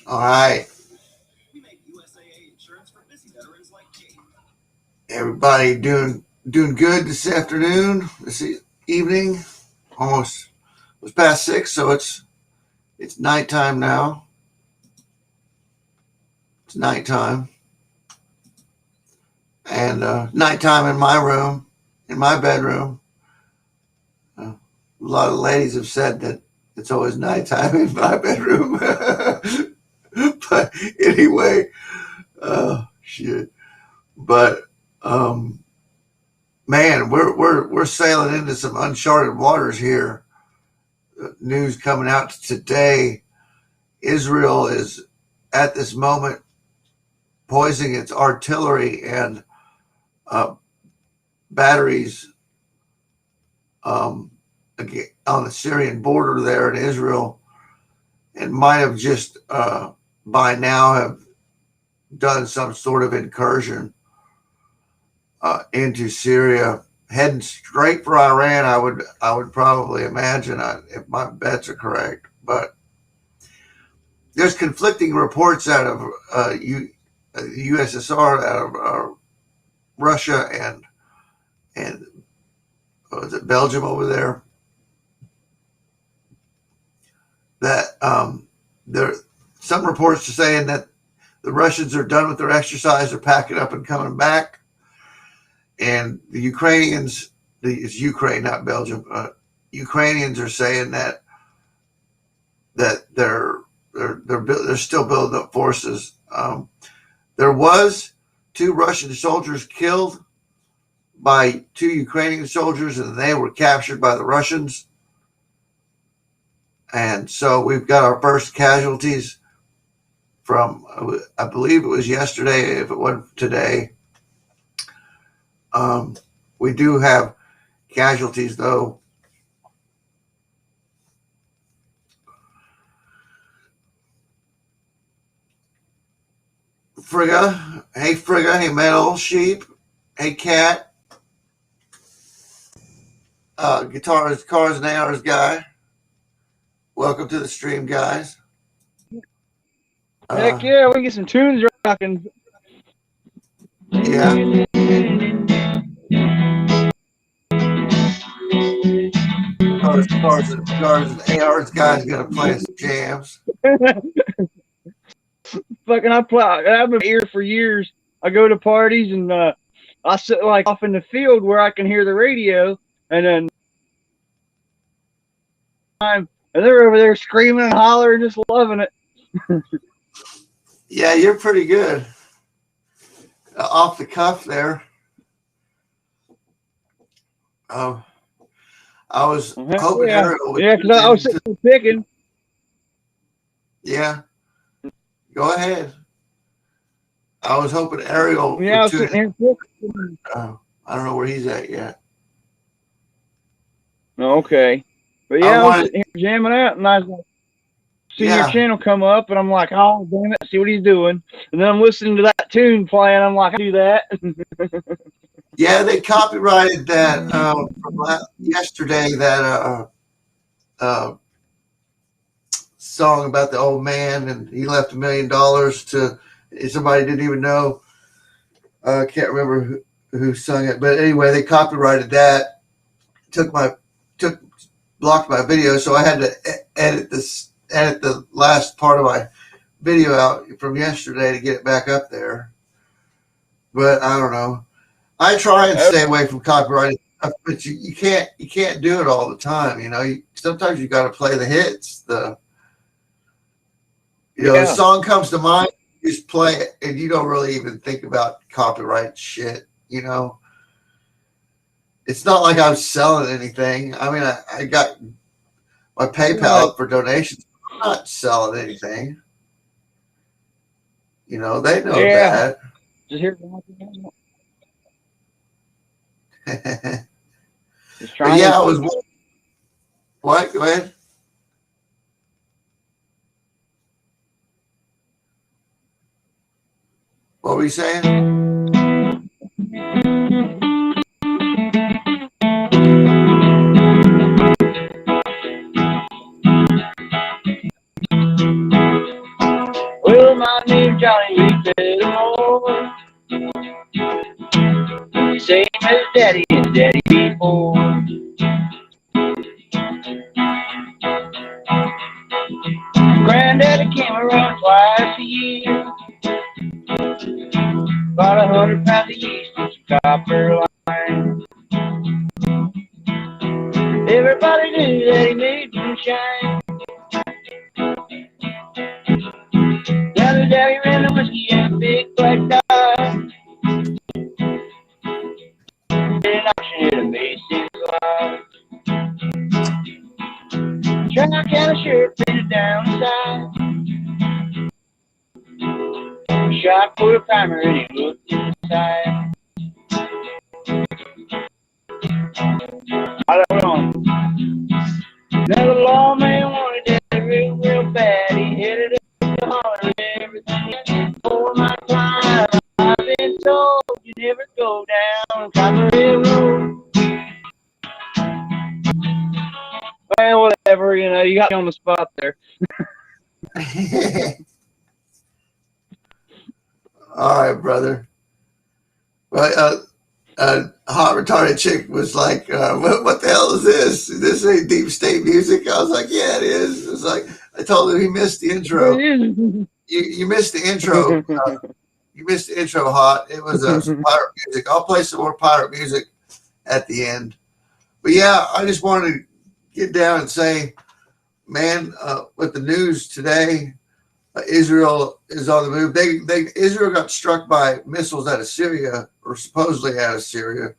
All right. Everybody doing good this afternoon, evening. Almost was past 6, so it's nighttime now. It's nighttime, and nighttime in my room, in my bedroom. A lot of ladies have said that it's always nighttime in my bedroom. But anyway, shit. But man, we're sailing into some uncharted waters here. News coming out today: Israel is at this moment poising its artillery and batteries on the Syrian border there in Israel, and might have just by now have done some sort of incursion into Syria, heading straight for Iran. I would probably imagine, if my bets are correct. But there's conflicting reports out of the USSR, out of Russia, and was it Belgium over there, that there some reports are saying that the Russians are done with their exercise, they're packing up and coming back, and the Ukrainians, it's Ukraine, not Belgium, Ukrainians are saying that they're still building up forces. There was 2 Russian soldiers killed by 2 Ukrainian soldiers, and they were captured by the Russians. And so we've got our first casualties from, I believe it was yesterday, if it wasn't today. We do have casualties, though. Frigga, hey metal sheep, hey cat, guitars, cars and hours guy. Welcome to the stream, guys. Heck yeah, we can get some tunes rocking. Yeah. Cars and AR's guys gonna play some jams. Fucking, I've been here for years. I go to parties and I sit like off in the field where I can hear the radio, and then and they're over there screaming and hollering, just loving it. Yeah, you're pretty good. Off the cuff there. I was hoping Ariel would. Yeah, because I was sitting picking. Yeah. Go ahead. I was hoping Ariel. Yeah, I was sitting here picking. I don't know where he's at yet. Okay. But yeah, I was sitting here jamming out, and I was like, see your channel come up, and I'm like, oh, damn it, see what he's doing. And then I'm listening to that tune playing. I'm like, I do that. Yeah, they copyrighted that from yesterday, that song about the old man, and he left $1 million to somebody didn't even know. I can't remember who sung it, but anyway, they copyrighted that. Blocked my video, so I had to edit the last part of my video out from yesterday to get it back up there. But I don't know. I try and stay away from copyrighted stuff, but you can't do it all the time. Sometimes you got to play the hits. The song comes to mind, you just play it, and you don't really even think about copyright shit. It's not like I was selling anything. I mean, I got my PayPal up for donations. I'm not selling anything. They know that. Just hear yeah, I was. What? Go ahead. What were you saying? before. Granddaddy came around twice a year. About 100 pounds of yeast and some copper line. Everybody knew that he made moonshine. Daddy ran the whiskey and a big black dye. Did an auction at a Macy's live. Tri-kind of shirt fitted down the side. Shot for a primer and he looked inside. Hold on. Now the lawman wanted that real bad. He headed up to holler everything for my time. I've been told you never go down Copper Hill Road. Well, whatever, you know, you got me on the spot there. All right, brother. Well, hot retarded chick was like, what the hell is this? This ain't deep state music. I was like, yeah, it is. It was like, I told him he missed the intro. You missed the intro. You missed the intro, Hot. It was some pirate music. I'll play some more pirate music at the end. But yeah, I just wanted to get down and say, man, with the news today, Israel is on the move. Israel got struck by missiles out of Syria, or supposedly out of Syria,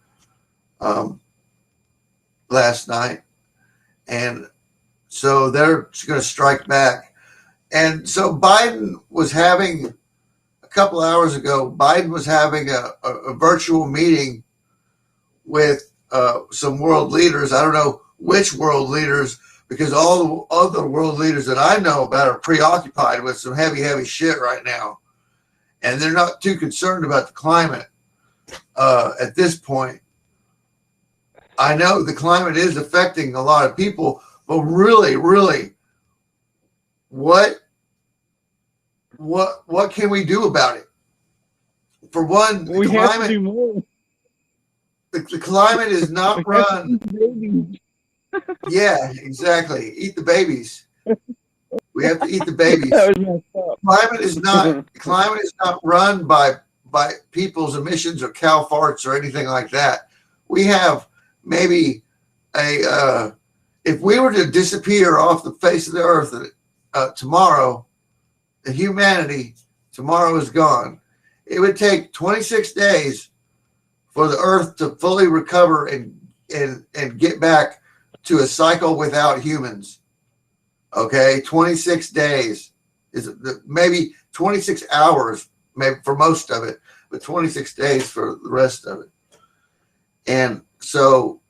last night, and so they're going to strike back. And so Biden was having a couple hours ago. Biden was having a virtual meeting with some world leaders. I don't know which world leaders, because all the other world leaders that I know about are preoccupied with some heavy shit right now. And they're not too concerned about the climate at this point. I know the climate is affecting a lot of people, but really, what can we do about it? For one, we have to do more. The climate is not run. Yeah, exactly. Eat the babies. We have to eat the babies. Climate is not run by people's emissions or cow farts or anything like that. We have maybe if we were to disappear off the face of the earth tomorrow, the humanity tomorrow is gone. It would take 26 days for the earth to fully recover and get back to a cycle without humans. Okay, 26 days is maybe 26 hours, maybe for most of it, but 26 days for the rest of it. And so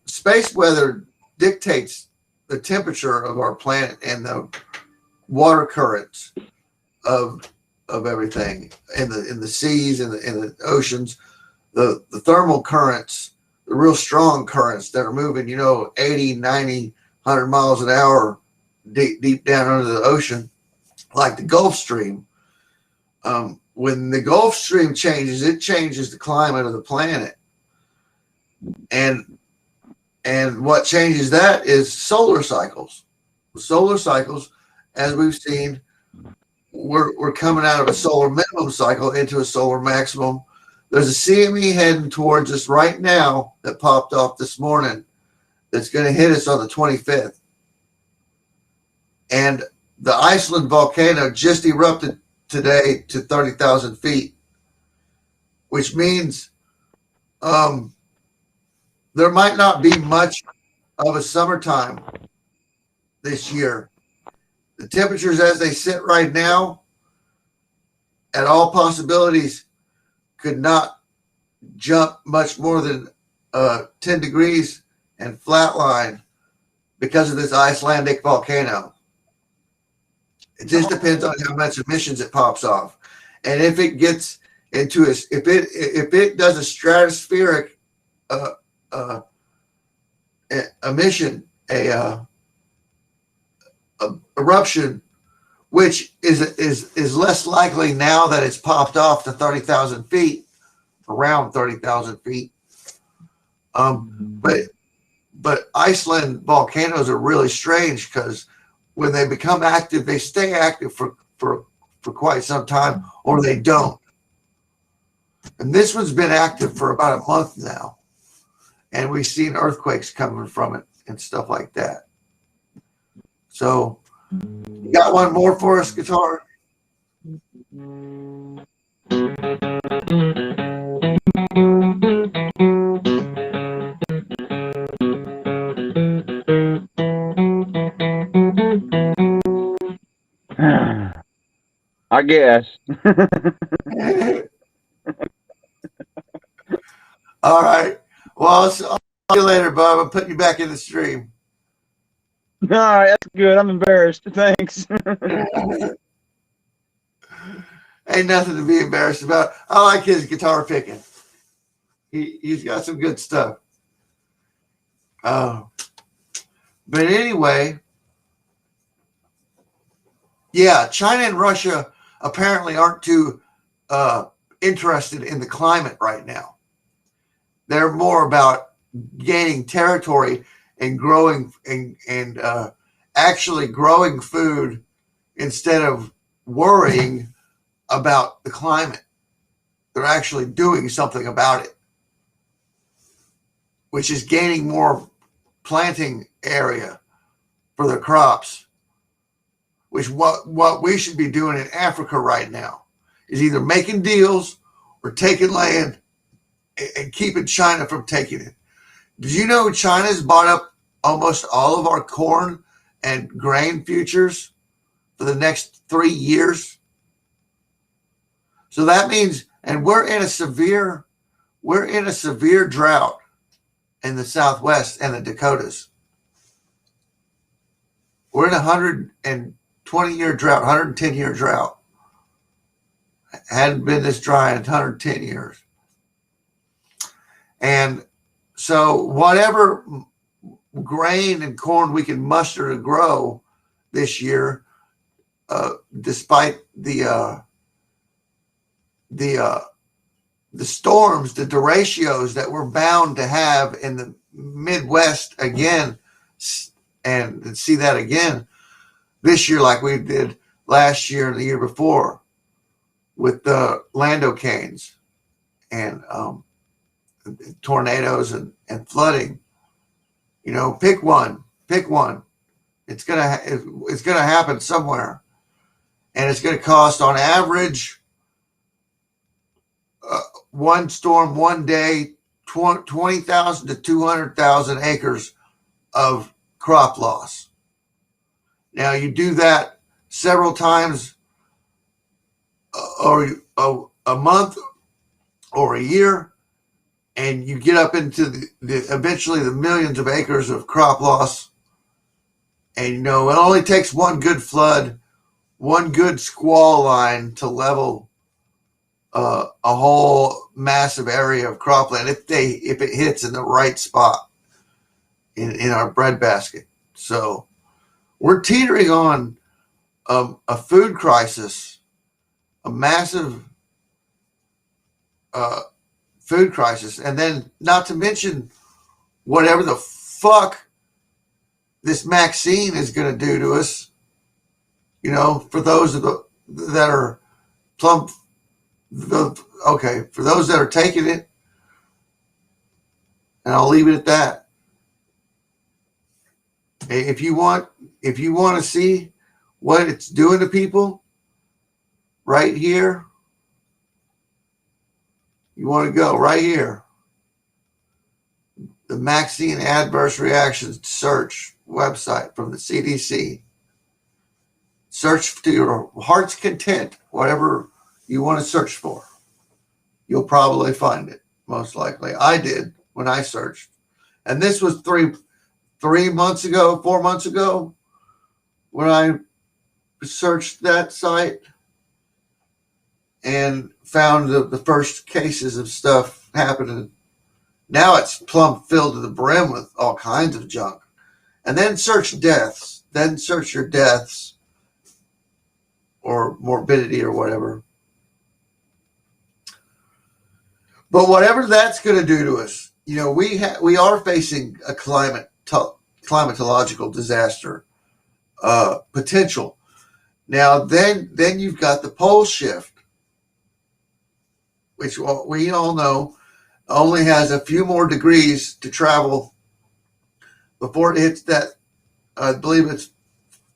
space weather dictates the temperature of our planet and the water currents of everything in the seas and in the oceans, the thermal currents, the real strong currents that are moving, 80, 90, 100 miles an hour deep down under the ocean, like the Gulf Stream. When the Gulf Stream changes, it changes the climate of the planet. And what changes that is solar cycles. Solar cycles, as we've seen, we're coming out of a solar minimum cycle into a solar maximum. There's a CME heading towards us right now that popped off this morning that's going to hit us on the 25th. And the Iceland volcano just erupted today to 30,000 feet, which means there might not be much of a summertime this year. The temperatures as they sit right now, at all possibilities, could not jump much more than 10 degrees and flatline because of this Icelandic volcano. It just depends on how much emissions it pops off. And if it gets into if it does a stratospheric emission, eruption, which is less likely now that it's popped off to 30,000 feet, around 30,000 feet. But Iceland volcanoes are really strange because when they become active, they stay active for quite some time, or they don't. And this one's been active for about a month now, and we've seen earthquakes coming from it and stuff like that. So, you got one more for us, guitar? I guess. All right. Well, I'll see you later, Bob. I'm putting you back in the stream. All right, that's good. I'm embarrassed. Thanks. Ain't nothing to be embarrassed about. I like his guitar picking. He's got some good stuff. But anyway, yeah, China and Russia apparently aren't too interested in the climate right now. They're more about gaining territory and growing and actually growing food instead of worrying about the climate. They're actually doing something about it, which is gaining more planting area for their crops, which what we should be doing in Africa right now is either making deals or taking land and keeping China from taking it. Did you know China's bought up almost all of our corn and grain futures for the next 3 years? So that means, and we're in a severe drought in the Southwest and the Dakotas. We're in a 120-year drought, 110-year drought. Hadn't been this dry in 110 years. And so whatever grain and corn we can muster to grow this year, despite the storms, the derechos that we're bound to have in the Midwest again, and see that again this year like we did last year and the year before with the landocanes and tornadoes and flooding. You know, pick one. It's gonna happen somewhere, and it's gonna cost on average one storm one day 20,000 to 200,000 acres of crop loss. Now you do that several times or a month or a year, and you get up into the eventually the millions of acres of crop loss. And you know, it only takes one good flood, one good squall line to level a whole massive area of cropland if it hits in the right spot in our breadbasket. So we're teetering on a food crisis, a massive food crisis, and then not to mention whatever the fuck this vaccine is going to do to us. You know, for those that are plump. Okay, for those that are taking it, and I'll leave it at that. If you want to see what it's doing to people right here, you want to go right here. The vaccine adverse reactions search website from the CDC. Search to your heart's content, whatever you want to search for. You'll probably find it, most likely. I did when I searched. And this was 4 months ago, when I searched that site and found the first cases of stuff happening. Now it's plumb filled to the brim with all kinds of junk. And then search deaths. Then search your deaths or morbidity or whatever. But whatever that's going to do to us, we are facing a climatological disaster potential. Now, then you've got the pole shift, which we all know only has a few more degrees to travel before it hits that. I believe it's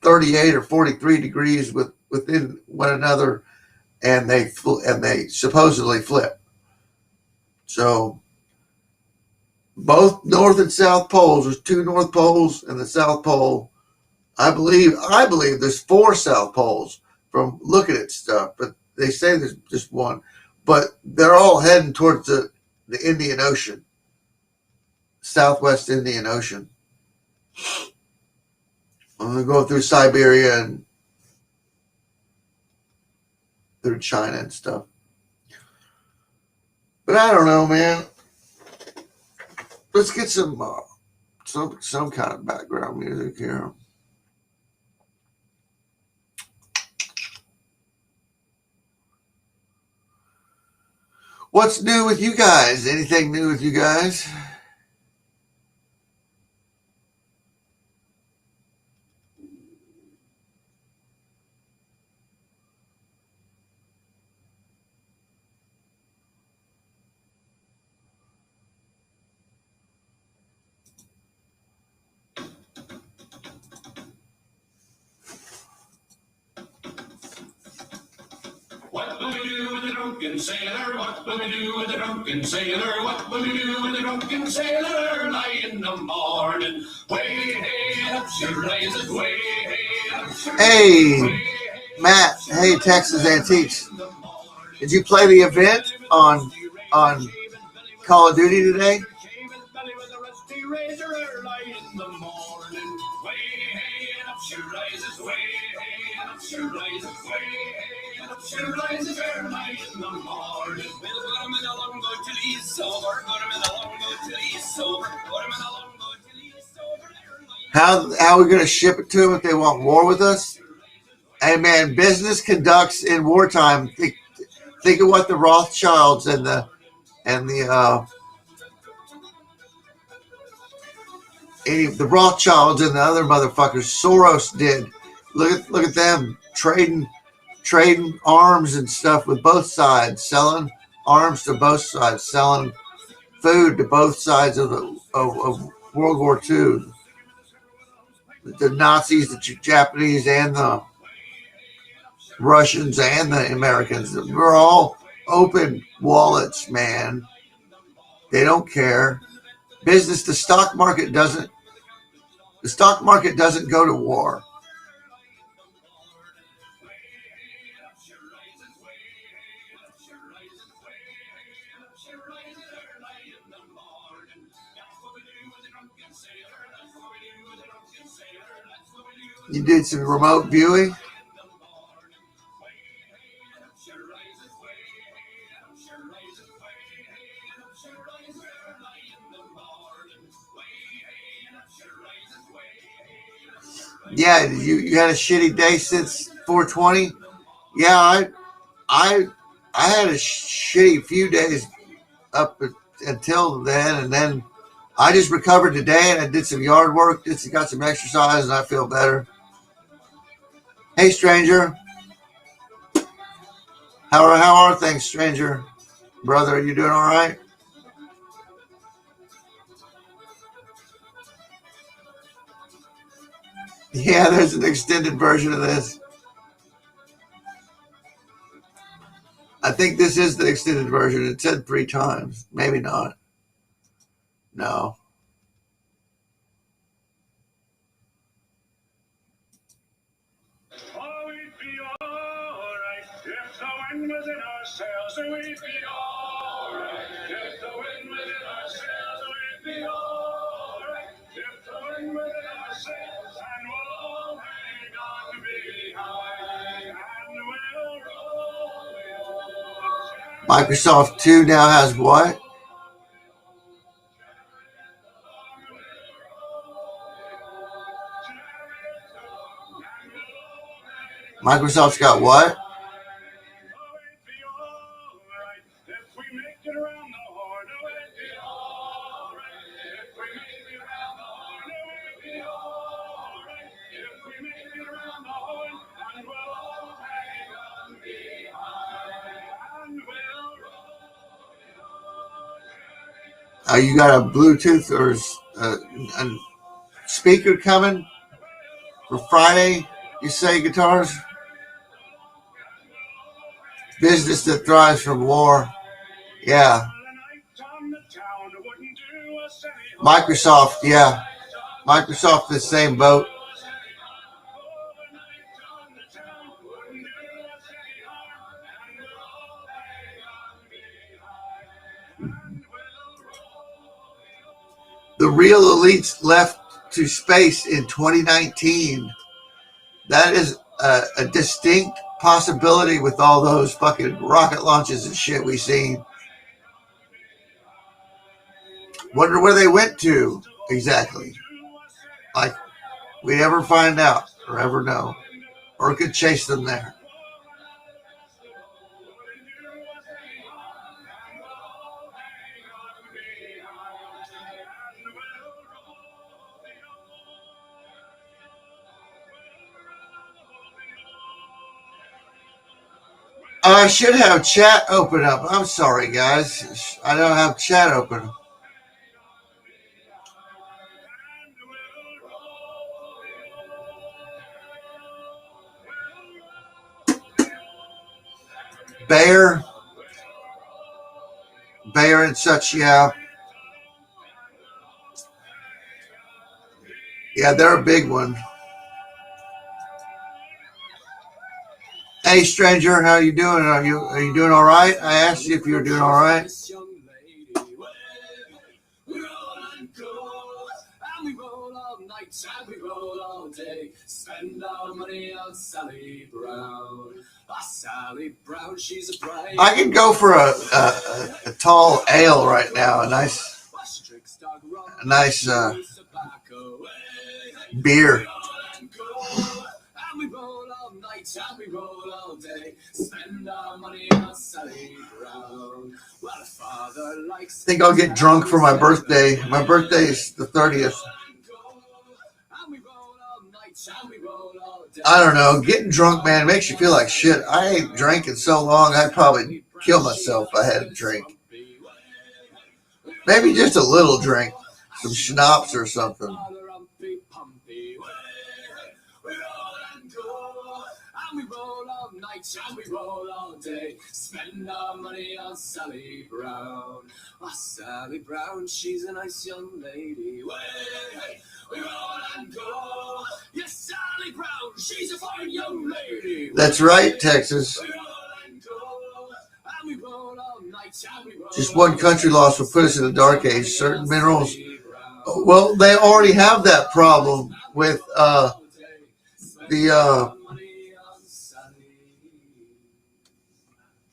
38 or 43 degrees within one another, and they supposedly flip. So both north and south poles. There's two north poles and the south pole. I believe there's four south poles from looking at stuff, but they say there's just one. But they're all heading towards the Indian Ocean, Southwest Indian Ocean. I'm gonna go through Siberia and through China and stuff. But I don't know, man. Let's get some kind of background music here. What's new with you guys? Anything new with you guys? What will we do with the drunken sailor? What will we do with the drunken sailor? What will we do with the drunken sailor? Early in the morning, way hey, up she rises, way hey, up she rises. Hey, Matt. Hey, Texas Antiques. Did you play the event on Call of Duty today? How are we going to ship it to them if they want war with us? Hey, man, business conducts in wartime. Think of what the Rothschilds and the Rothschilds and the other motherfuckers, Soros did. Look at them trading arms and stuff with both sides, selling arms to both sides, selling food to both sides of World War II. The Nazis, the Japanese, and the Russians and the Americans. We're all open wallets, man. They don't care. Business, the stock market doesn't go to war. You did some remote viewing? Yeah, you had a shitty day since 420? Yeah, I had a shitty few days up until then, and then I just recovered today, and I did some yard work, got some exercise, and I feel better. Hey, stranger. How are things, stranger? Brother, are you doing all right? Yeah, there's an extended version of this. I think this is the extended version. It said 3 times. Maybe not. No. Oh, we'd be all right if the wind was in our sails. We'd be all right if the wind was in our sails. We'd be all right if the wind was in our sails. And we'll all hang on behind and we'll roll. Microsoft 2 now has what? Microsoft's got what? You got a Bluetooth or a speaker coming for Friday? You say guitars? Business that thrives from war. Yeah. Microsoft, yeah. Microsoft, the same boat. The real elites left to space in 2019. That is a distinct possibility with all those fucking rocket launches and shit we've seen. Wonder where they went to exactly. Like, we never find out or ever know. Or could chase them there. I should have chat open up. I'm sorry, guys. I don't have chat open. Bear and such, yeah. Yeah, they're a big one. Hey, stranger, how you doing? Are you doing all right? I asked you if you were doing all right. And we roll all day, spend our money on Sally Brown. Sally Brown, she's a bright. I could go for a tall ale right now, a nice beer. And we roll all night, and we roll all day, spend our money on Sally Brown. Well, father likes. I think I'll get drunk for my birthday. My birthday is the 30th. I don't know. Getting drunk, man, makes you feel like shit. I ain't drinking so long, I'd probably kill myself if I had a drink. Maybe just a little drink. Some schnapps or something. We roll all night and we roll all day, spend our money on Sally Brown. Sally Brown, she's a nice young lady. We roll and go. Yes, Sally Brown, she's a fine young lady. That's right, Texas. We roll and go. And we roll all night and we roll. Just one country loss will put us in the dark age. Certain minerals. Well, they already have that problem with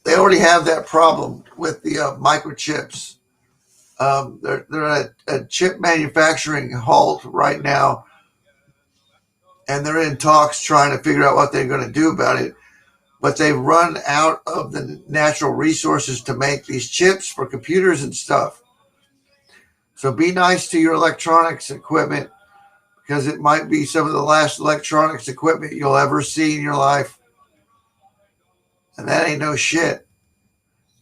They already have that problem with the microchips. They're at a chip manufacturing halt right now, and they're in talks trying to figure out what they're going to do about it. But they've run out of the natural resources to make these chips for computers and stuff. So be nice to your electronics equipment, because it might be some of the last electronics equipment you'll ever see in your life. And that ain't no shit.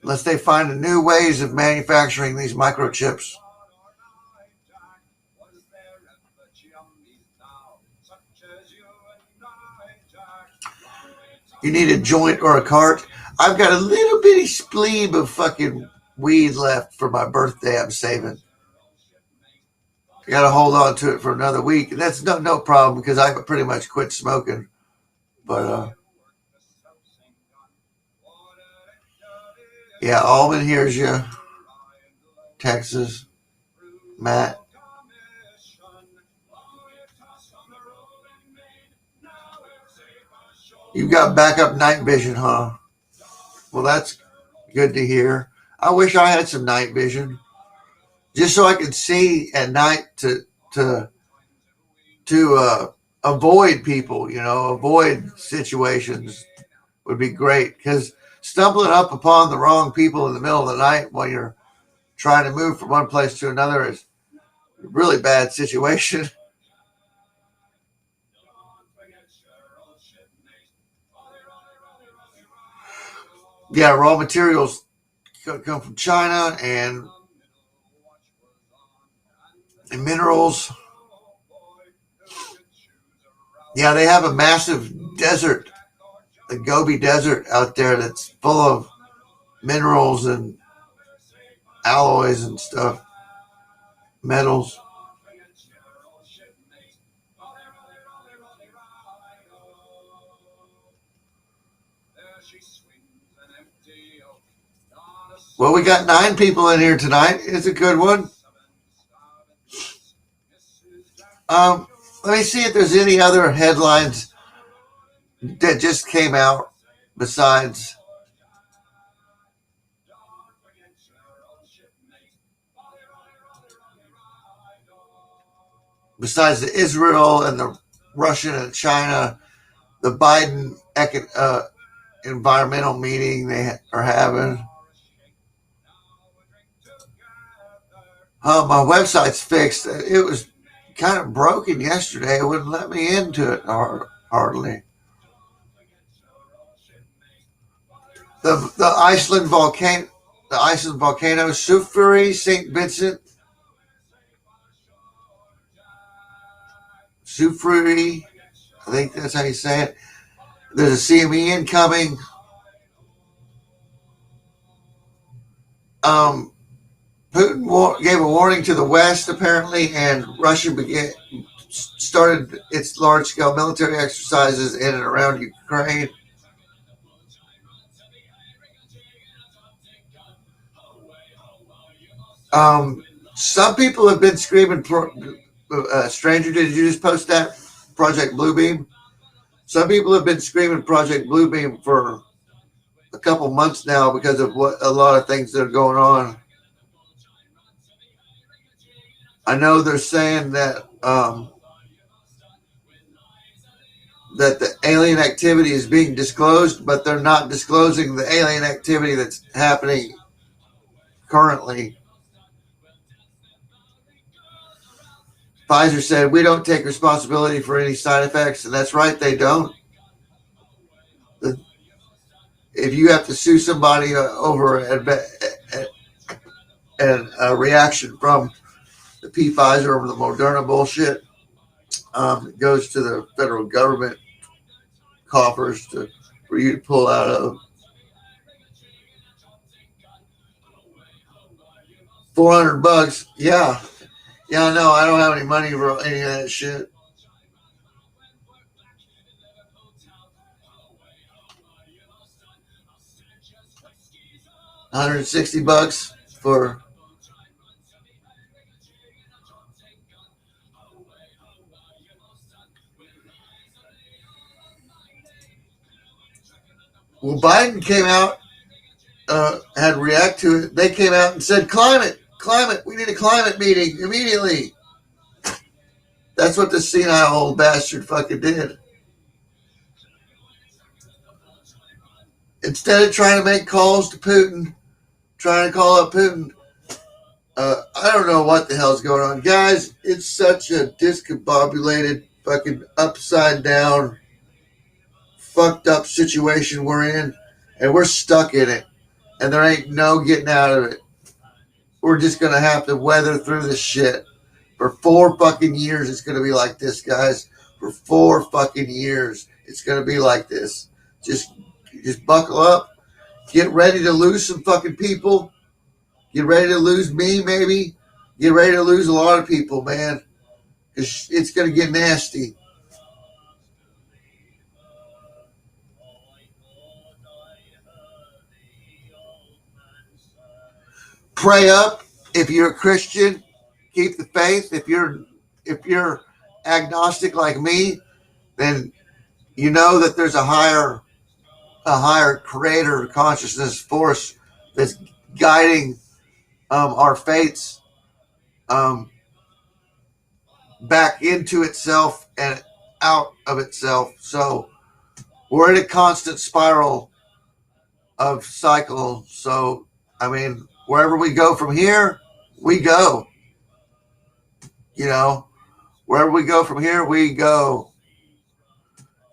Unless they find new ways of manufacturing these microchips. You need a joint or a cart? I've got a little bitty spleeb of fucking weed left for my birthday I'm saving. I got to hold on to it for another week. And that's no problem, because I pretty much quit smoking. But, yeah, Alvin hears you. Texas. Matt. You've got backup night vision, huh? Well, that's good to hear. I wish I had some night vision, just so I could see at night to avoid people, avoid situations would be great. Because stumbling up upon the wrong people in the middle of the night while you're trying to move from one place to another is a really bad situation. Yeah, raw materials come from China, and and minerals. Yeah, they have a massive desert, the Gobi Desert out there that's full of minerals and alloys and stuff, metals. Well, we got 9 people in here tonight. It's a good one. Let me see if there's any other headlines that just came out besides the Israel and the Russian and China, the Biden environmental meeting they are having. My website's fixed. It was kind of broken yesterday. It wouldn't let me into it hardly. The Iceland volcano, Scurvy, St. Vincent, Scurvy, I think that's how you say it. There's a CME incoming. Putin gave a warning to the West, apparently, and Russia started its large-scale military exercises in and around Ukraine. Some people have been screaming. Stranger, did you just post that? Project Bluebeam? Some people have been screaming Project Bluebeam for a couple months now because of a lot of things that are going on. I know they're saying that that the alien activity is being disclosed, but they're not disclosing the alien activity that's happening currently. Pfizer said, we don't take responsibility for any side effects, and that's right, they don't. If you have to sue somebody over a reaction from the Pfizer or the Moderna bullshit, it goes to the federal government coffers for you to pull out of. $400. Yeah, no, I don't have any money for any of that shit. $160 for. Well, Biden came out, had react to it. They came out and said, climate, we need a climate meeting immediately. That's what the senile old bastard fucking did. Instead of trying to make calls to Putin, trying to call up Putin, I don't know what the hell's going on. Guys, it's such a discombobulated, fucking upside down, fucked up situation we're in, and we're stuck in it, and there ain't no getting out of it. We're just going to have to weather through this shit. For 4 fucking years, it's going to be like this, guys. For 4 fucking years, it's going to be like this. Just buckle up. Get ready to lose some fucking people. Get ready to lose me, maybe. Get ready to lose a lot of people, man. Because it's going to get nasty. Pray up. If you're a Christian, keep the faith. If you're agnostic like me, then you know that there's a higher creator consciousness force that's guiding our fates back into itself and out of itself. So we're in a constant spiral of cycle. So, I mean, wherever we go from here, we go. You know, wherever we go from here, we go.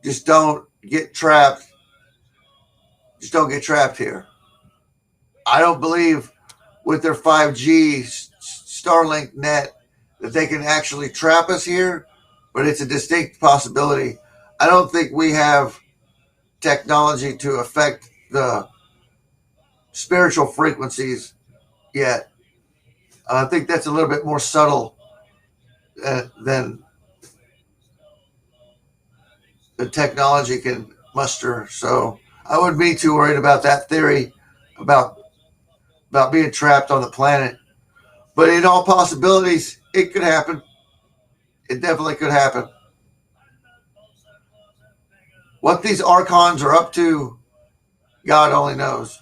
Just don't get trapped. Just don't get trapped here. I don't believe with their 5G Starlink net that they can actually trap us here, but it's a distinct possibility. I don't think we have technology to affect the spiritual frequencies yet. I think that's a little bit more subtle than the technology can muster. So I wouldn't be too worried about that theory about being trapped on the planet. But in all possibilities, it could happen. It definitely could happen. What these archons are up to, God only knows.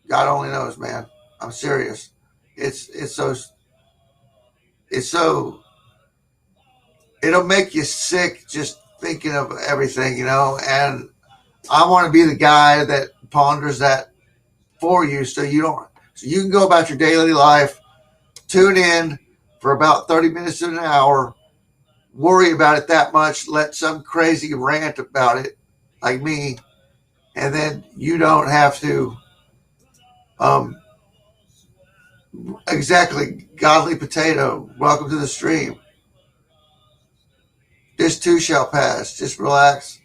God only knows, man. I'm serious. It's so it'll make you sick just thinking of everything, you know. And I want to be the guy that ponders that for you, so you can go about your daily life, tune in for about 30 minutes to an hour, worry about it that much, let some crazy rant about it, like me, and then you don't have to. Exactly, godly potato. Welcome to the stream. This too shall pass. Just relax,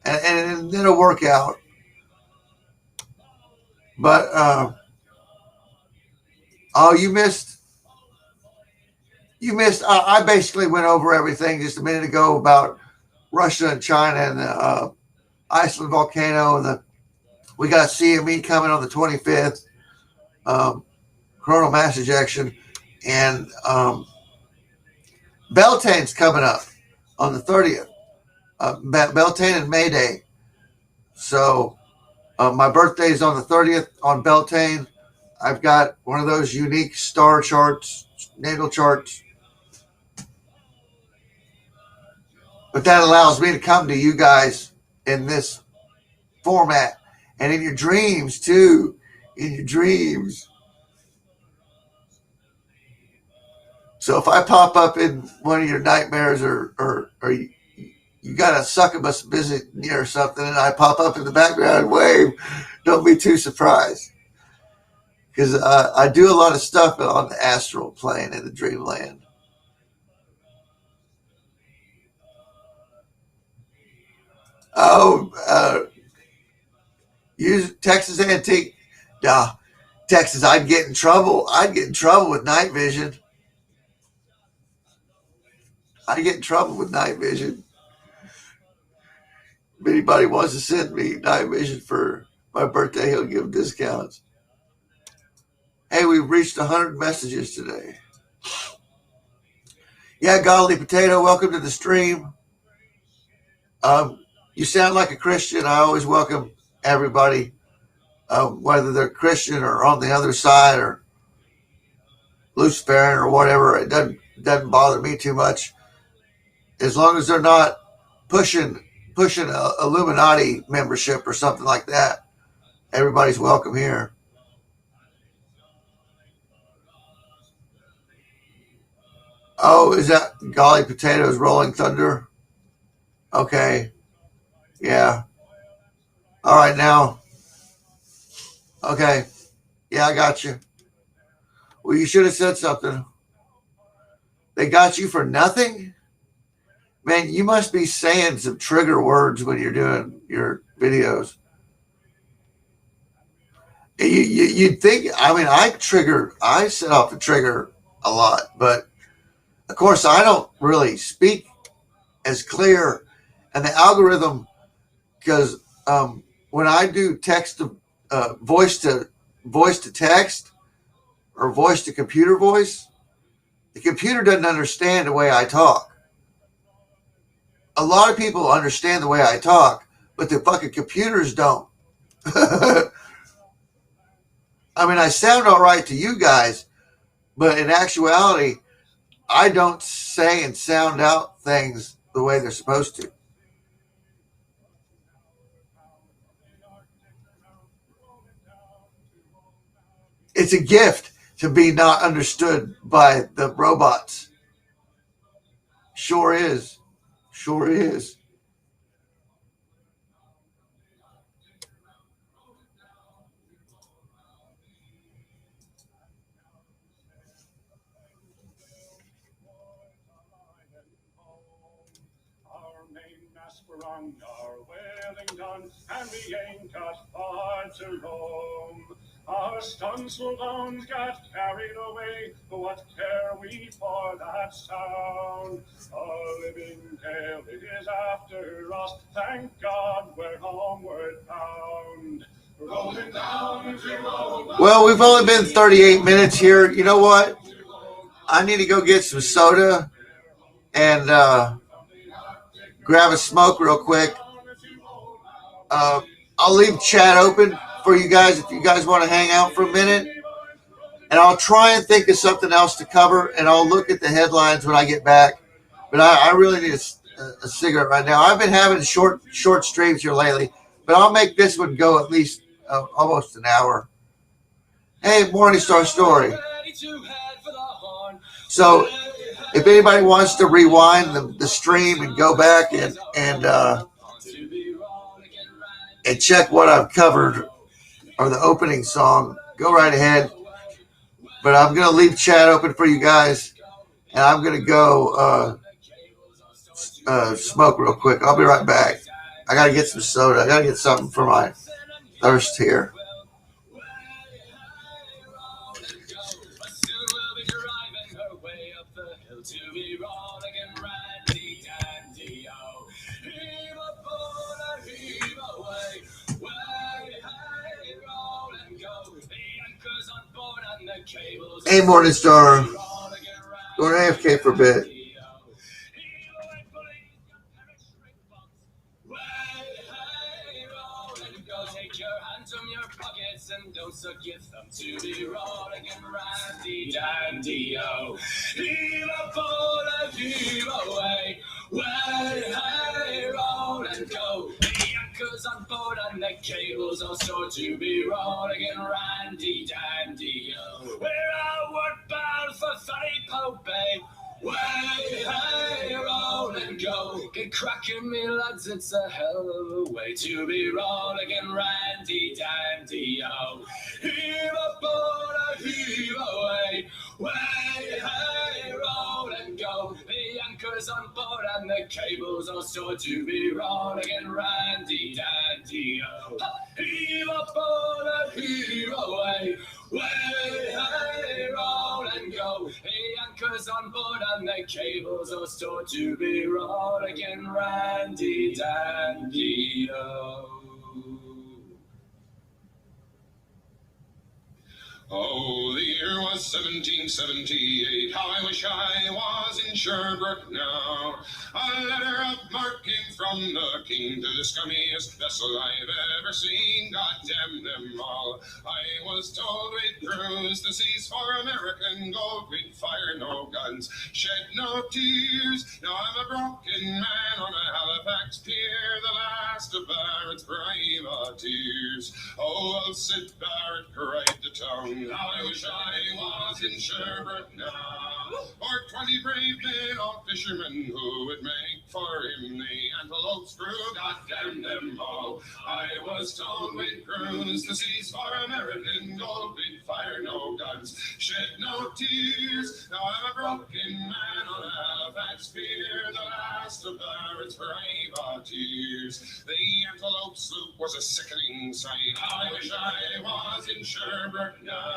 and it'll work out. But oh, you missed. You missed. I basically went over everything just a minute ago about Russia and China and the Iceland volcano, and we got CME coming on the 25th, coronal mass ejection, and Beltane's coming up on the 30th. Beltane and May Day. So my birthday is on the 30th on Beltane. I've got one of those unique star charts, natal charts. But that allows me to come to you guys in this format and in your dreams too. In your dreams. So if I pop up in one of your nightmares or you got a succubus visit near or something and I pop up in the background and wave, don't be too surprised. Because I do a lot of stuff on the astral plane in the dreamland. Oh, use Texas Antique. Nah, Texas, I'd get in trouble. I'd get in trouble with night vision. I'd get in trouble with night vision. If anybody wants to send me night vision for my birthday, he'll give discounts. Hey, we've reached 100 messages today. Yeah, Godly Potato, welcome to the stream. You sound like a Christian. I always welcome everybody, whether they're Christian or on the other side or Luciferian or whatever. It doesn't bother me too much, as long as they're not pushing a Illuminati membership or something like that. Everybody's welcome here. Oh, is that Golly Potatoes Rolling Thunder? Okay. Yeah. All right, now. Okay. Yeah, I got you. Well, you should have said something. They got you for nothing? Man, you must be saying some trigger words when you're doing your videos. You'd think, I mean, I set off the trigger a lot, but of course I don't really speak as clear, and the algorithm, because when I do text to voice to text or voice to computer voice, the computer doesn't understand the way I talk. A lot of people understand the way I talk, but the fucking computers don't. I mean, I sound all right to you guys, but in actuality, I don't say and sound out things the way they're supposed to. It's a gift to be not understood by the robots. Sure is. Sure is. rung our wailing done, and we ain't got far to roam. Our stunsel bones got carried away, what care we for that sound? A living tale it is after us, thank God we're homeward bound. Rolling down to roll. Well, we've only been 38 minutes here. You know what? I need to go get some soda and grab a smoke real quick. I'll leave chat open for you guys if you guys want to hang out for a minute. And I'll try and think of something else to cover, and I'll look at the headlines when I get back. But I really need a cigarette right now. I've been having short streams here lately, but I'll make this one go at least almost an hour. Hey, Morningstar Story. So if anybody wants to rewind the stream and go back and check what I've covered or the opening song, go right ahead. But I'm going to leave chat open for you guys, and I'm going to go smoke real quick. I'll be right back. I got to get some soda. I got to get something for my thirst here. Hey, Morningstar. Going AFK for a bit. And don't forget them to be rolling and randy dandy oh. Heave a boat, heave away, way hey, roll and go. The anchors on board and the cables are sure to be rolling and randy dandy oh. We're outward bound for Funny Pope Bay. Way, hey, roll and go. Get cracking, me lads, it's a hell of a way to be rolling and randy dandy oh. Heave a boat, heave away. Way, hey, roll and go. The anchor's on board and the cables are stored to be rolling and randy dandy oh. Heave a boat, heave away. Way, hey, roll and go. The anchor's on board and the cables are stored to be rolling and randy dandy oh. Oh, the year was 1778. How I wish I was in Sherbrooke now. A letter of marque came from the king to the scummiest vessel I've ever seen. God damn them all. I was told we'd cruise the seas for American gold. We'd fire no guns, shed no tears. Now I'm a broken man on a Halifax pier, the last of Barrett's privateers. Oh, well, Sid Barrett cried to town. How I wish I was in Sherbrooke now. Or 20 brave men, all fishermen who would make for him the antelope's crew. God damn them all. I was told we'd cruise the seas for American gold. We'd fire no guns, shed no tears. Now I'm a broken man on a Halifax pier, the last of Barrett's privateers. The antelope sloop was a sickening sight. I wish I was in Sherbrooke now.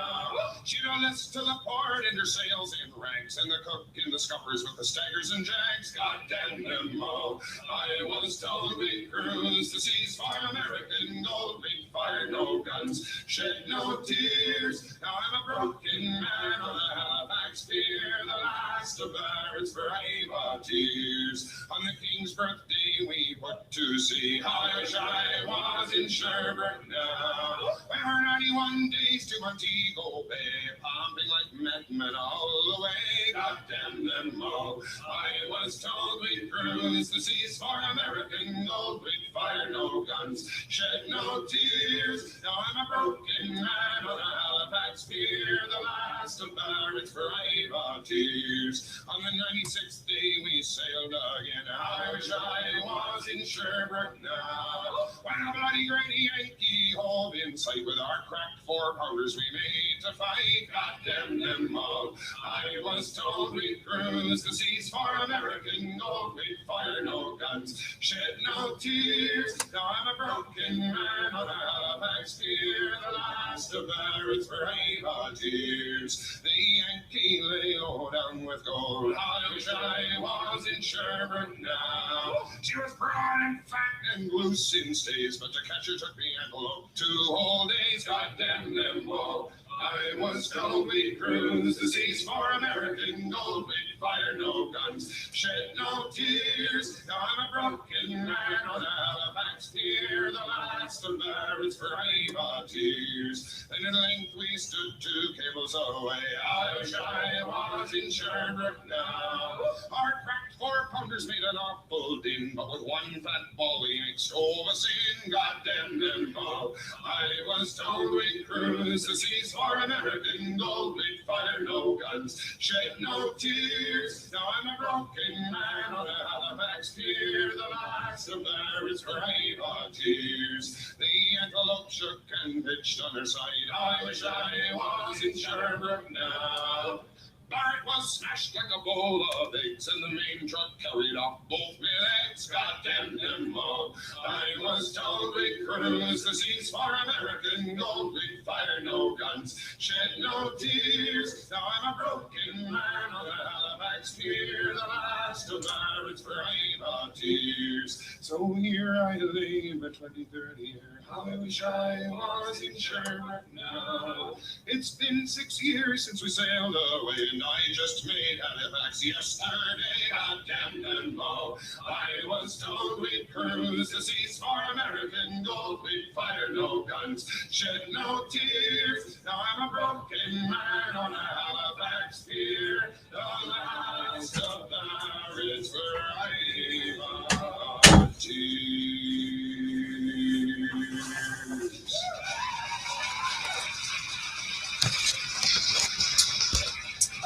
She'd a list to the port and her sails in rags, and the cook in the scuppers with the staggers and jags. God damn them all. I was told we'd cruise the seas for American gold. We'd fire no guns, shed no tears. Now I'm a broken man on a Halifax pier, the last of Barrett's privateers. On the King's birthday we put to sea. How I wish I was in Sherbrooke now. We were 91 days to Montego Bay, pumping like men all the way. God damn them all. I was told we'd cruise the seas for American gold. We'd fire no guns, shed no tears. Now I'm a broken man on a Halifax Halifax Pier, the last of Barrett's privateers. On the 96th day we sailed again. I wish I was in Sherbrooke now. When a bloody great Yankee hove in sight with our cracked 4-pounders we made to fight. Goddamn them all. I was told we'd cruise the seas for American gold. We'd fire no guns, shed no tears. Now I'm a broken man on a Halifax Pier, the last of Barrett's privateers. The Yankee lay low down with gold. I wish I was in Sherbrooke now. She was broad and fat and loose in stays, but to catch her took me antelope 2 whole days. Goddamn them all. I was told we'd cruise the seas for American gold. We'd fire no guns, shed no tears. Now I'm a broken man on a Halifax Pier, the last of Barrett's privateers. And at length we stood 2 cables away. I wish I was in Sherbrooke now. Our cracked 4-pounders made an awful din, but with one fat ball we ain't stove us in. Goddamn them all. I was told we'd cruise the seas for American gold. We'd fire no guns, shed no tears. Now I'm a broken man on a Halifax Pier, the last of Barrett's privateers. The antelope shook and pitched on her side. I wish I was in Sherbrooke now. Barrett was smashed like a bowl of eggs, and the main truck carried off both my legs. Goddamn them all. I was told we'd cruise the seas for American gold. We'd fire no guns, shed no tears. Now I'm a broken man on the Halifax Pier, the last of Barrett's privateers. So here I lay my 23rd year. I wish I was in Sherbrooke now. It's been 6 years since we sailed away, and I just made Halifax yesterday. Goddamn them all. I was told we'd cruise the seas for American gold. We'd fire no guns, shed no tears. Now I'm a broken man on a Halifax Pier, the last of Barrett's privateers.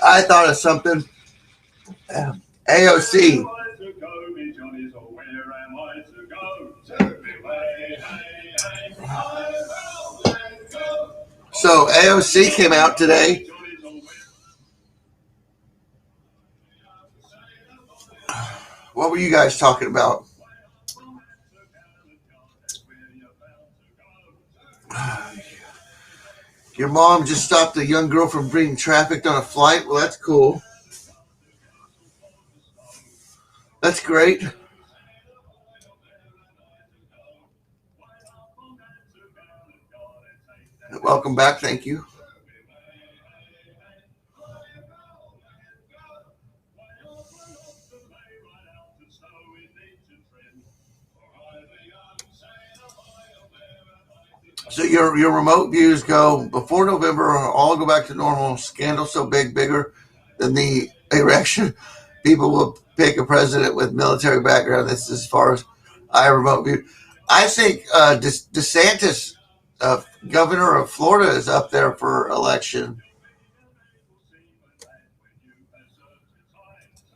I thought of something. AOC. So AOC came out today. What were you guys talking about? Your mom just stopped a young girl from being trafficked on a flight? Well, that's cool. That's great. Welcome back. Thank you. So your remote views go before November, all go back to normal. Scandal so big, bigger than the erection. People will pick a president with military background. This is as far as I remote view. I think DeSantis, governor of Florida, is up there for election.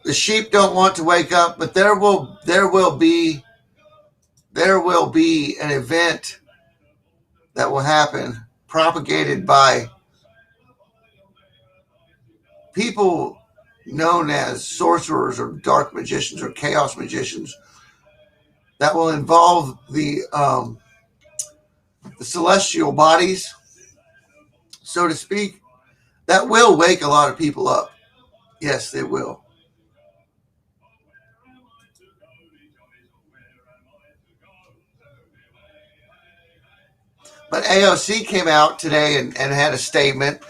The sheep don't want to wake up, but there will be an event that will happen, propagated by people known as sorcerers or dark magicians or chaos magicians, that will involve the celestial bodies, so to speak, that will wake a lot of people up. Yes, it will. But AOC came out today and had a statement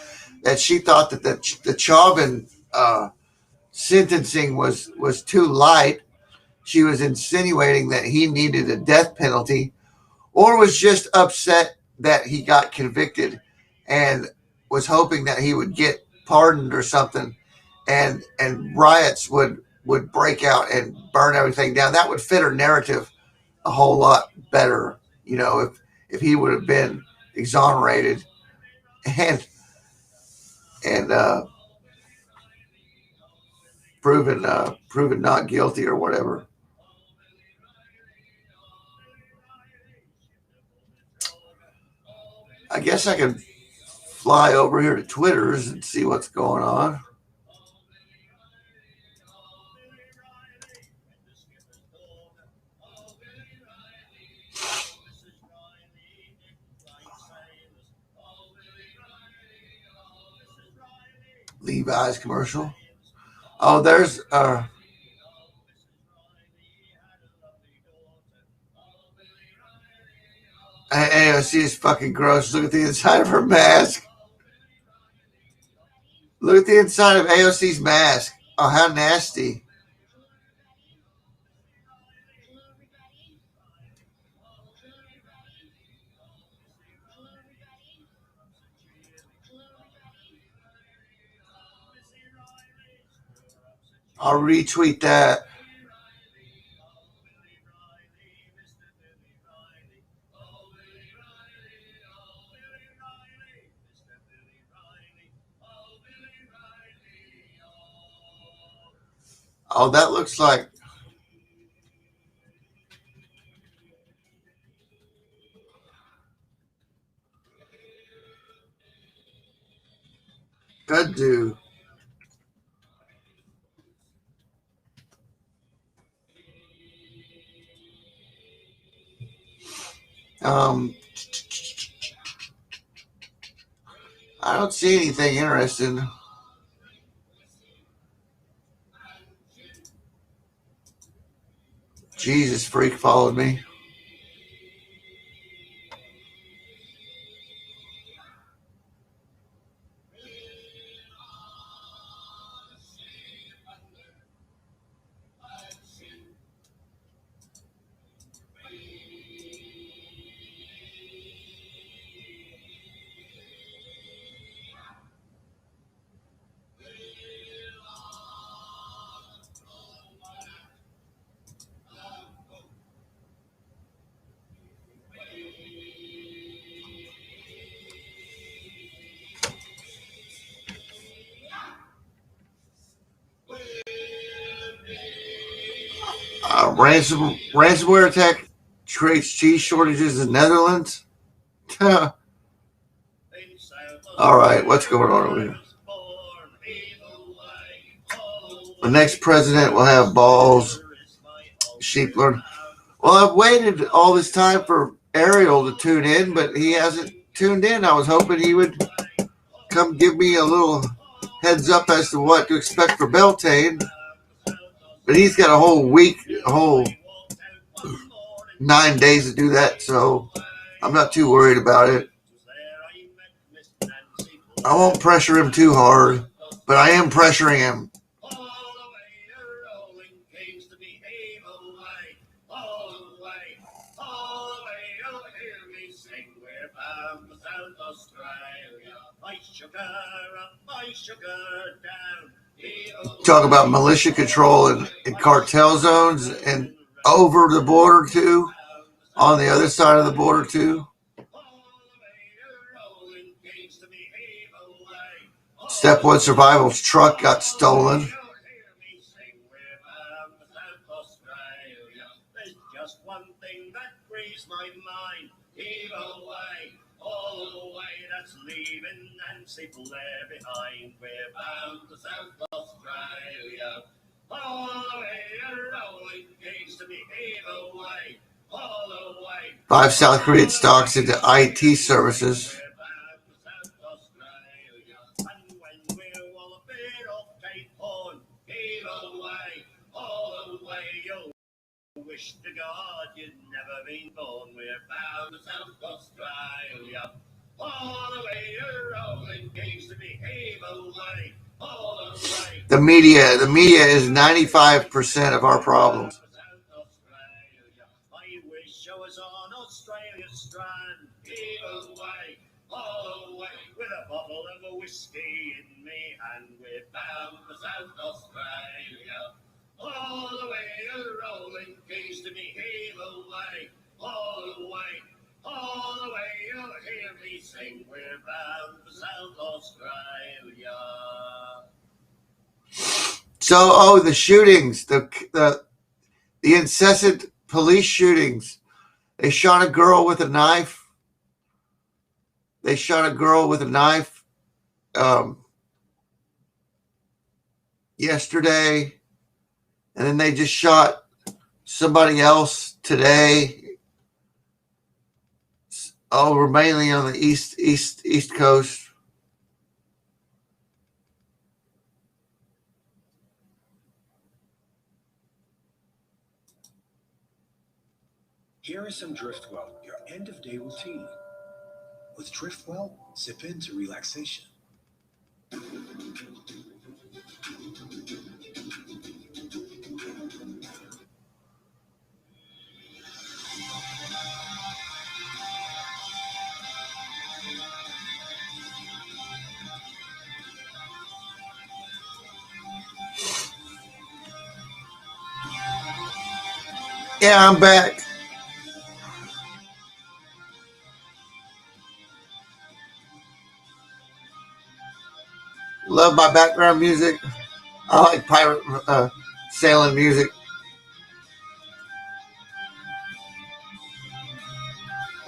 that she thought that the Chauvin sentencing was too light. She was insinuating that he needed a death penalty, or was just upset that he got convicted and was hoping that he would get pardoned or something, and riots would break out and burn everything down. That would fit her narrative a whole lot better, if he would have been exonerated. And and proven not guilty or whatever. I guess I can fly over here to Twitter's and see what's going on. Levi's commercial. Oh, there's AOC is fucking gross. Look at the inside of her mask. Look at the inside of AOC's mask. Oh, how nasty. I'll retweet that. Oh, that looks like good dude. I don't see anything interesting. Jesus freak followed me. Ransomware attack creates cheese shortages in Netherlands. All right, what's going on over here? The next president will have balls. Sheep learn. Well, I've waited all this time for Ariel to tune in, but he hasn't tuned in. I was hoping he would come give me a little heads up as to what to expect for Beltane. But he's got a whole week, a whole 9 days to do that, so I'm not too worried about it. I won't pressure him too hard, but I am pressuring him. Talk about militia control in cartel zones and over the border too, on the other side of the border too. Step 1 Survival's truck got stolen. Behind, we're bound to South Australia. All the way rolling gates to behave away. All the way. 5 South Korean stocks into IT services. And when we're all a bit off Cape Horn, heave away. All the way you'll wish to God you'd never been born. We're bound to South Australia. All the way you're rolling gates to behave away. All the way. The media is 95% of our problems. I wish I was on Australia's strand. Heave away. All the way. With a bottle of whiskey in me hand. We're bound for South Australia. All the way you're rolling gates to behave away. All the way. All the way you'll hear me sing, we're bound for South Australia. So, the shootings, the incessant police shootings. They shot a girl with a knife. Yesterday, and then they just shot somebody else today. Oh, we're mainly on the east coast. Here is some Driftwell, your end of day routine. With Driftwell, sip into relaxation. Yeah, I'm back. Love my background music. I like pirate sailing music.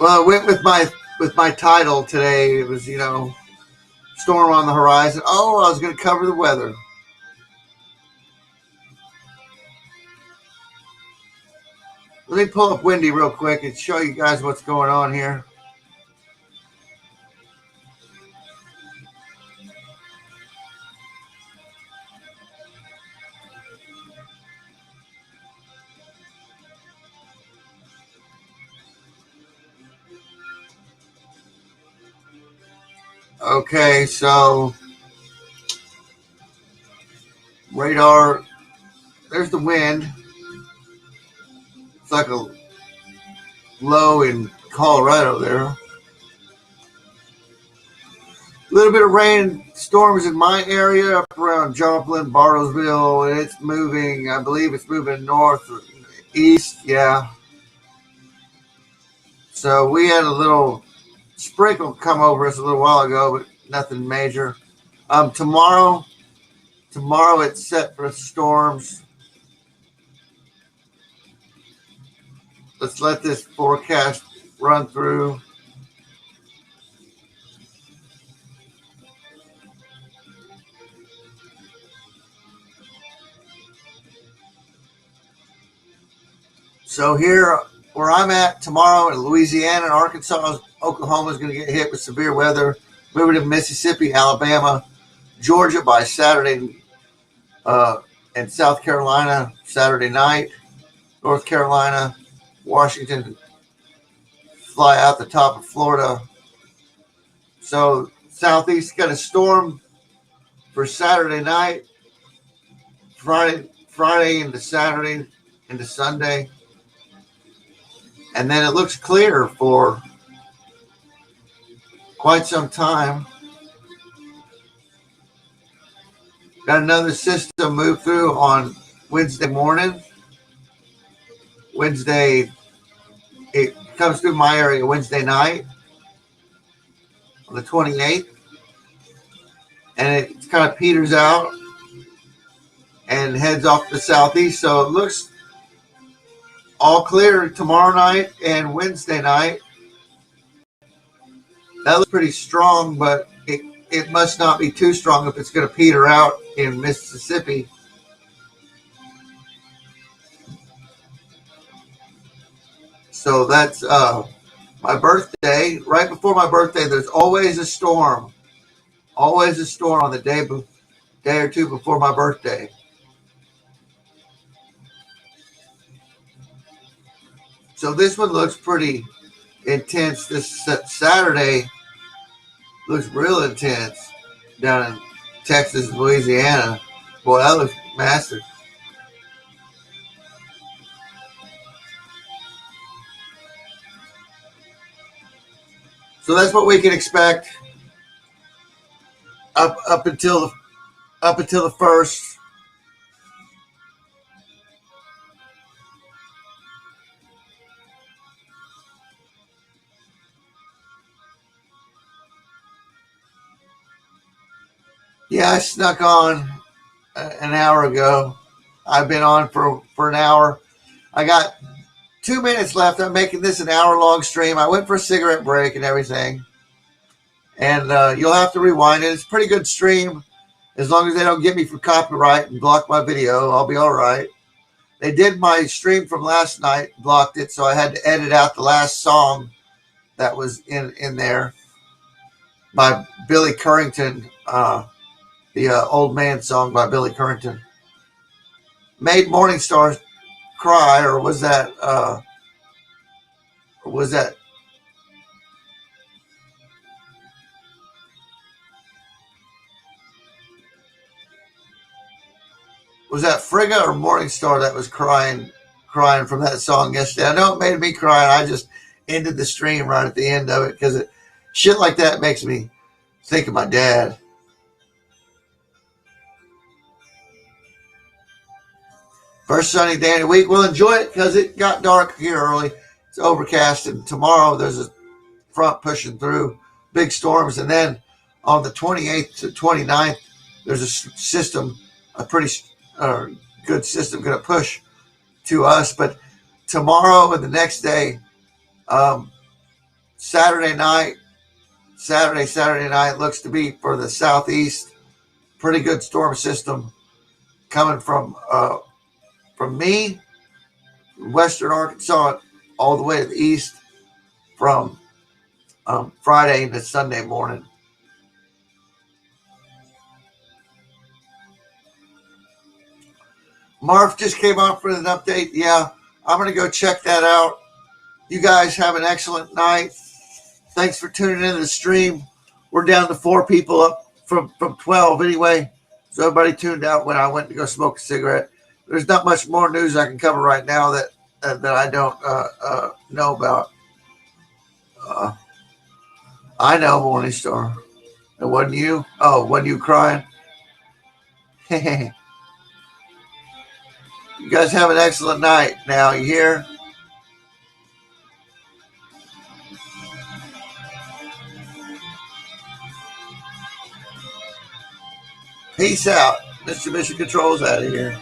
Well, I went with my title today. It was storm on the horizon. Oh, I was going to cover the weather. Let me pull up Windy real quick and show you guys what's going on here. Okay, so radar, there's the wind. It's like a low in Colorado there. A little bit of rain storms in my area up around Joplin, Bartlesville, and it's moving. I believe it's moving north or east. Yeah. So we had a little sprinkle come over us a little while ago, but nothing major. Tomorrow it's set for storms. Let's let this forecast run through. So here, where I'm at tomorrow in Louisiana and Arkansas, Oklahoma is going to get hit with severe weather. Moving to Mississippi, Alabama, Georgia by Saturday, and South Carolina Saturday night. North Carolina, Washington, fly out the top of Florida. So Southeast got a storm for Saturday night, Friday into Saturday into Sunday. And then it looks clear for quite some time. Got another system move through on Wednesday morning. It comes through my area Wednesday night on the 28th. And it kind of peters out and heads off to the southeast. So it looks all clear tomorrow night and Wednesday night. That looks pretty strong, but it must not be too strong if it's going to peter out in Mississippi. So that's my birthday. Right before my birthday, there's always a storm. Always a storm on the day or two before my birthday. So this one looks pretty intense. This Saturday looks real intense down in Texas, Louisiana. Boy, that looks massive. So that's what we can expect up until the first. Yeah, I snuck on an hour ago. I've been on for an hour. I got 2 minutes left. I'm making this an hour-long stream. I went for a cigarette break and everything. And you'll have to rewind it. It's a pretty good stream. As long as they don't get me for copyright and block my video, I'll be all right. They did my stream from last night, blocked it, so I had to edit out the last song that was in there by Billy Currington, the Old Man song by Billy Currington. Made Morningstar cry, or was that was that Frigga or Morningstar that was crying from that song yesterday? I know it made me cry. I just ended the stream right at the end of it because shit like that makes me think of my dad. First sunny day of the week. We'll enjoy it because it got dark here early. It's overcast, and tomorrow there's a front pushing through, big storms, and then on the 28th to 29th, there's a system, a pretty good system, going to push to us. But tomorrow and the next day, Saturday night looks to be for the southeast, pretty good storm system coming from me, western Arkansas, all the way to the east from Friday to Sunday morning. Marv just came on for an update. Yeah, I'm going to go check that out. You guys have an excellent night. Thanks for tuning into the stream. We're down to 4 people up from 12 anyway. So everybody tuned out when I went to go smoke a cigarette. There's not much more news I can cover right now that I don't know about. I know, Morningstar. It wasn't you? Oh, wasn't you crying? You guys have an excellent night. Now, you hear? Peace out. Mr. Mission Control's out of here.